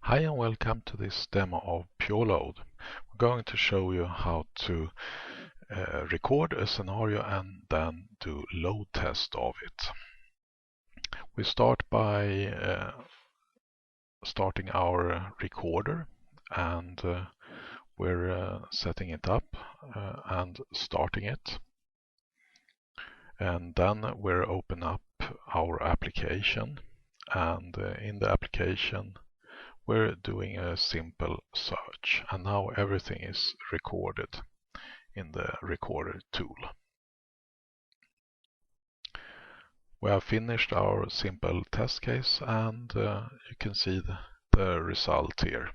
Hi and welcome to this demo of PureLoad. We're going to show you how to record a scenario and then do load test of it. We start by starting our recorder, and we're setting it up and starting it. And then we're open up our application, and in the application we're doing a simple search, and now everything is recorded in the recorder tool. We have finished our simple test case, and you can see the result here.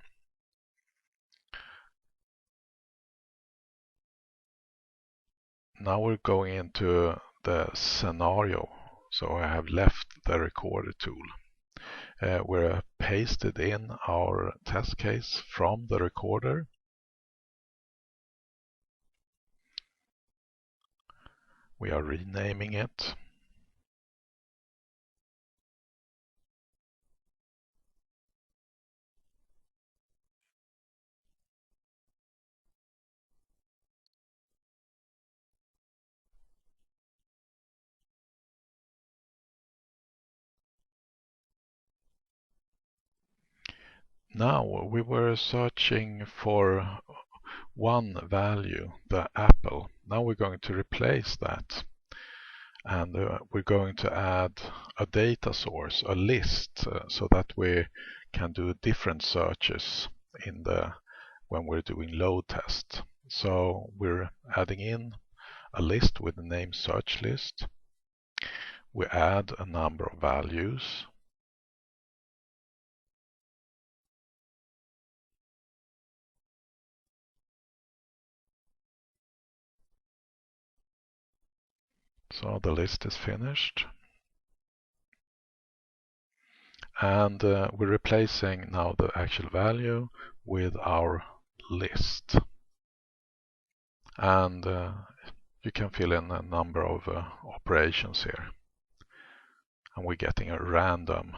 Now we're going into the scenario, so I have left the recorder tool. We're pasted in our test case from the recorder. We are renaming it. Now we were searching for one value, the apple. Now we're going to replace that, and we're going to add a data source, a list, so that we can do different searches when we're doing load test. So we're adding in a list with the name search list. We add a number of values. So the list is finished. And we're replacing now the actual value with our list. And you can fill in a number of operations here. And we're getting a random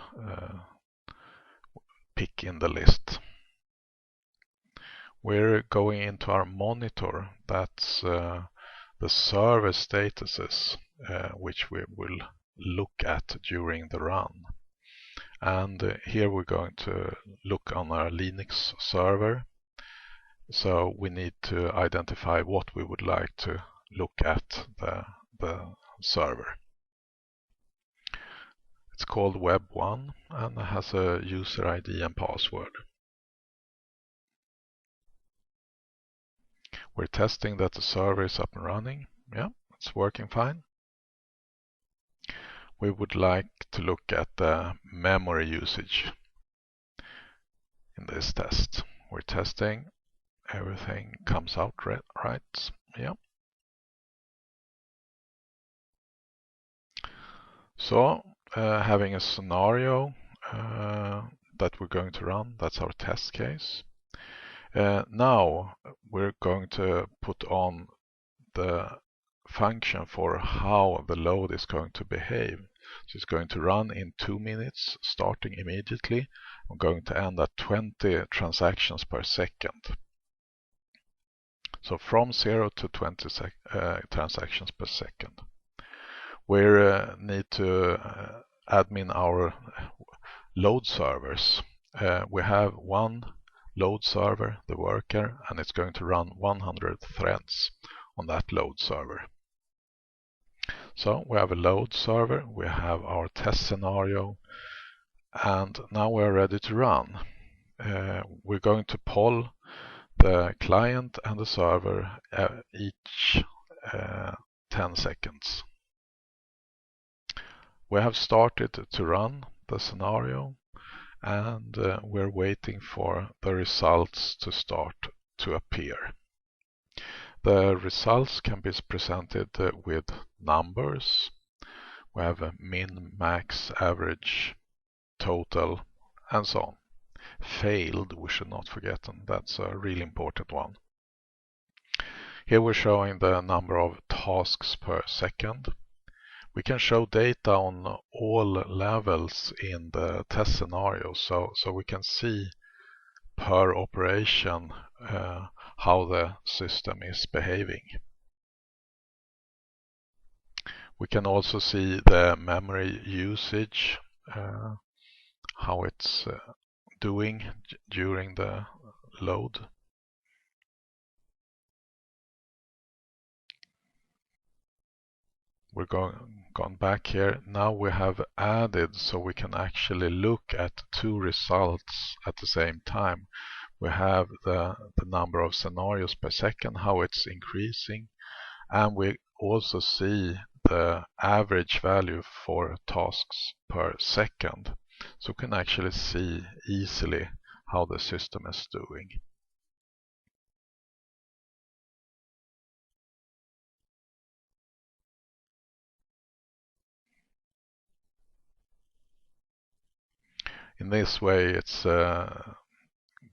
pick in the list. We're going into our monitor. That's the server statuses, which we will look at during the run. And here we're going to look on our Linux server. So we need to identify what we would like to look at the server. It's called Web1 and has a user ID and password. We're testing that the server is up and running. Yeah, it's working fine. We would like to look at the memory usage in this test. We're testing. Everything comes out right. Yeah. So having a scenario that we're going to run, that's our test case. Now we're going to put on the function for how the load is going to behave. So it's going to run in 2 minutes, starting immediately. I'm going to end at 20 transactions per second. So from 0 to 20 transactions per second. We need to admin our load servers. We have one load server, the worker, and it's going to run 100 threads on that load server. So we have a load server, we have our test scenario, and now we're ready to run. We're going to poll the client and the server each 10 seconds. We have started to run the scenario, and we're waiting for the results to start to appear. The results can be presented with numbers. We have a min, max, average, total, and so on. Failed, we should not forget, and that's a really important one. Here we're showing the number of tasks per second. We can show data on all levels in the test scenario, so we can see per operation how the system is behaving. We can also see the memory usage, how it's doing during the load. We're gone back here. Now we have added so we can actually look at two results at the same time. We have the number of scenarios per second, how it's increasing, and we also see the average value for tasks per second. So we can actually see easily how the system is doing. In this way, it's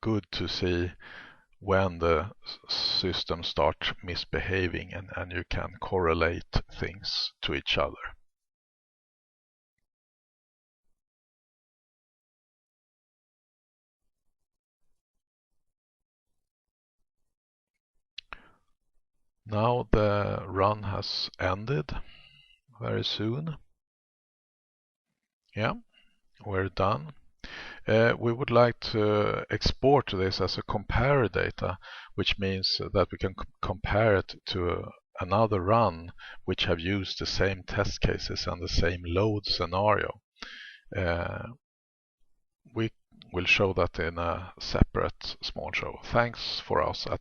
good to see when the system starts misbehaving, and you can correlate things to each other. Now the run has ended very soon. Yeah, we're done. We would like to export this as a compare data, which means that we can compare it to another run which have used the same test cases and the same load scenario. We will show that in a separate small show. Thanks for us at